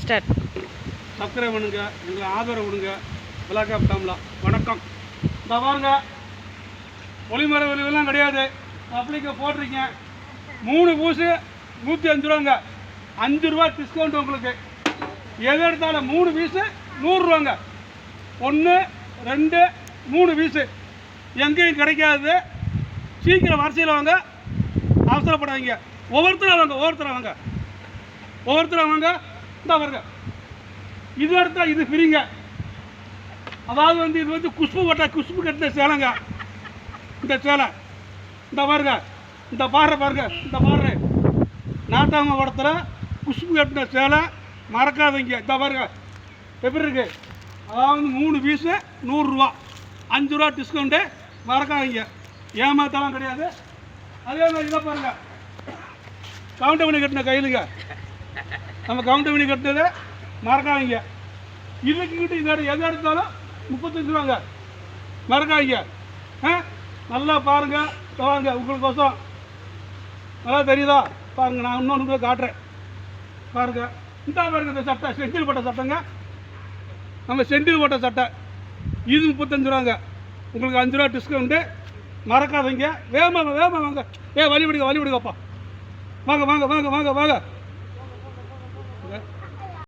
Start. Subscribe பண்ணுங்க, எங்களை ஆதரவு கொடுங்க. பிளாக் ஆஃப் டாம்லா வணக்கம். இந்த பாருங்க, ஒளிமர விலையெல்லாம் கிடையாது. பப்ளிக்கை போட்டிருக்கேன். 3 பூசு 105 ரூபாங்க. 5 ரூபா டிஸ்கவுண்ட் உங்களுக்கு. எது எடுத்தாலும் 3 பீஸு 100 ரூபாங்க. 1 2 3 பீஸு எங்கேயும் கிடைக்காது. சீக்கிரம் வரிசையில் வாங்க, அவசரப்படாதீங்க. ஒவ்வொருத்தரும் வாங்க. இந்த பாருங்க, இது எடுத்தால் இது ஃப்ரீங்க. அதாவது இது குஷ்பு கட்டின சேலைங்க. இந்த சேலை இந்த பாருங்க, இந்த பாருங்க, நாட்டாம படத்தில் குஷ்பு கட்டின சேலை மறக்காதீங்க. இந்த பாருங்க எப்படி இருக்கு. அதாவது 3 பீஸு 100 ரூபா, 5 ரூபா டிஸ்கவுண்ட்டு. மறக்காதீங்க, ஏமாத்தலாம் கிடையாது. அதே மாதிரி இதை பாருங்க, கவுண்டர் பண்ணி கட்டின கையிலுங்க. நம்ம கவுண்டர் பண்ணி கட்டினதை மறக்காதீங்க. இதுக்கிட்ட எது எடுத்தாலும் 35 ரூபாங்க. மறக்காதீங்க. நல்லா பாருங்க, வாங்க. உங்களுக்கோசம் நல்லா தெரியுதா பாருங்க. நான் இன்னொன்று காட்டுறேன் பாருங்க. இந்த பாருங்க, இந்த சட்டை செந்தில் போட்ட சட்டைங்க. நம்ம செந்தில் போட்ட சட்டை இது 35 ரூபாங்க. உங்களுக்கு 5 ரூபா டிஸ்கவுண்ட்டு. மறக்காதீங்க. வேகமாக வாங்க. வழி விடுங்கப்பா. வாங்க.